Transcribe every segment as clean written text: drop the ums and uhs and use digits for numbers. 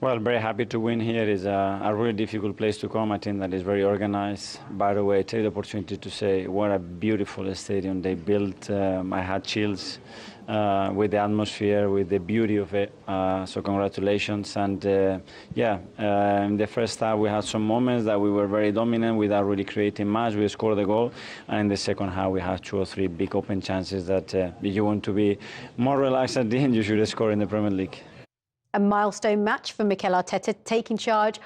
Well, very happy to win here. It's a really difficult place to come. A team that is very organized. By the way, I take the opportunity to say what a beautiful stadium they built. I had chills with the atmosphere, with the beauty of it. So congratulations. And in the first half we had some moments that we were very dominant without really creating much. We scored the goal. And in the second half we had 2 or 3 big open chances that if you want to be more relaxed at the end, you should score in the Premier League. A milestone match for Mikel Arteta, taking charge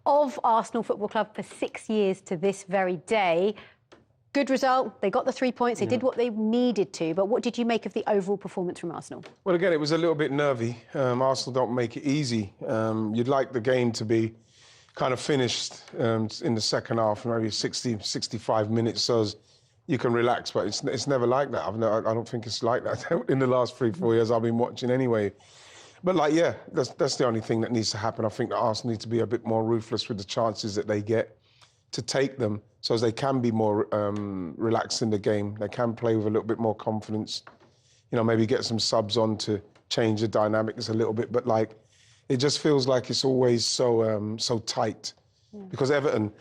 of Arsenal Football Club for 6 years to this very day. Good result. They got the 3 points. They did what they needed to. But what did you make of the overall performance from Arsenal? Well, again, it was a little bit nervy. Arsenal don't make it easy. You'd like the game to be kind of finished in the second half, maybe 60, 65 minutes, so you can relax. But it's never like that. I don't think it's like that in the last 3-4 years I've been watching anyway. But, that's the only thing that needs to happen. I think that Arsenal need to be a bit more ruthless with the chances that they get to take them so as they can be more relaxed in the game. They can play with a little bit more confidence. You know, maybe get some subs on to change the dynamics a little bit. But, it just feels like it's always so tight. Yeah. Because Everton,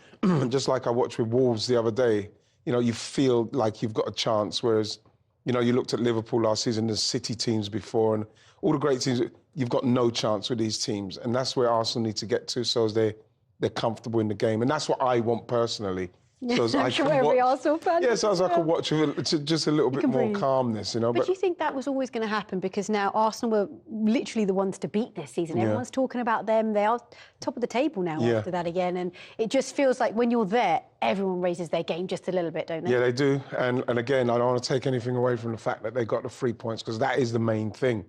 just like I watched with Wolves the other day, you know, you feel like you've got a chance, whereas, you know, you looked at Liverpool last season, the City teams before, and all the great teams, you've got no chance with these teams. And that's where Arsenal need to get to, so as they're comfortable in the game. And that's what I want personally. So I'm sure every Arsenal fan. Yeah, so as I could watch just a little bit more calmness, you know. But do you think that was always going to happen? Because now Arsenal were literally the ones to beat this season. Everyone's talking about them. They are top of the table now after that again. And it just feels like when you're there, everyone raises their game just a little bit, don't they? Yeah, they do. And again, I don't want to take anything away from the fact that they got the 3 points, because that is the main thing.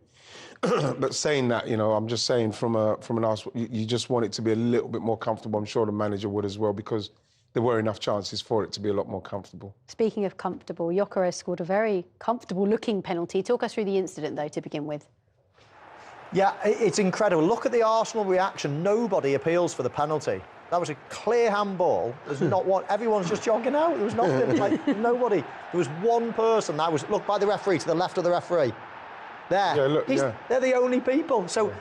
But saying that, you know, I'm just saying from an Arsenal, you just want it to be a little bit more comfortable. I'm sure the manager would as well, because there were enough chances for it to be a lot more comfortable. Speaking of comfortable, Gyökeres scored a very comfortable-looking penalty. Talk us through the incident, though, to begin with. Yeah, it's incredible. Look at the Arsenal reaction. Nobody appeals for the penalty. That was a clear handball. There's not one. Everyone's just jogging out. There was nothing. Nobody. There was one person that was, look, by the referee, to the left of the referee. There. Yeah, look, They're the only people. So,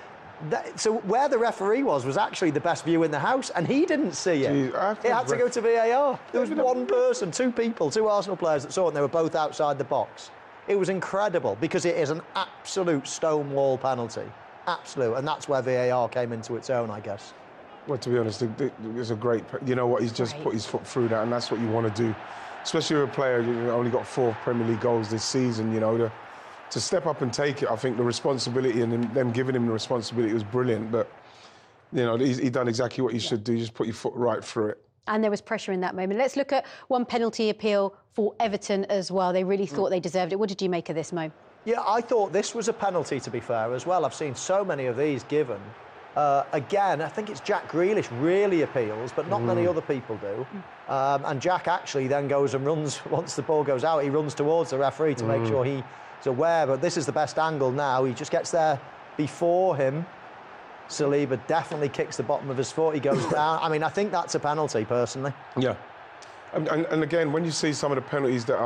so where the referee was actually the best view in the house, and he didn't see it. It had to go to VAR. There was one person, 2 people, 2 Arsenal players that saw it, and they were both outside the box. It was incredible, because it is an absolute stonewall penalty. Absolute. And that's where VAR came into its own, I guess. Well, to be honest, it was a great... You know what? He's just put his foot through that, and that's what you want to do. Especially with a player who only got 4 Premier League goals this season, you know, to step up and take it. I think the responsibility and them giving him the responsibility was brilliant. But, you know, he done exactly what you should do. Just put your foot right through it. And there was pressure in that moment. Let's look at one penalty appeal for Everton as well. They really thought they deserved it. What did you make of this, Mo? Yeah, I thought this was a penalty, to be fair, as well. I've seen so many of these given. Again, I think it's Jack Grealish really appeals, but not many other people do. And Jack actually then goes and runs, once the ball goes out, he runs towards the referee to make sure he's aware. But this is the best angle now. He just gets there before him. Saliba definitely kicks the bottom of his foot. He goes down. I mean, I think that's a penalty, personally. Yeah. And again, when you see some of the penalties that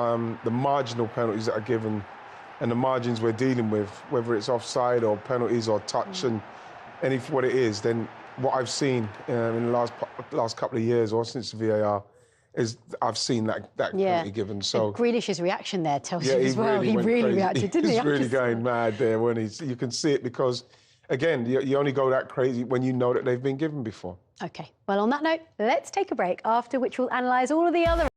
the marginal penalties that are given and the margins we're dealing with, whether it's offside or penalties or touch and what it is, then what I've seen in the last couple of years or since the VAR is I've seen that penalty given. So and Grealish's reaction there tells you as well. He really reacted, didn't he? He's really going mad there when you can see it, because again, you only go that crazy when you know that they've been given before. OK, well, on that note, let's take a break, after which we'll analyse all of the other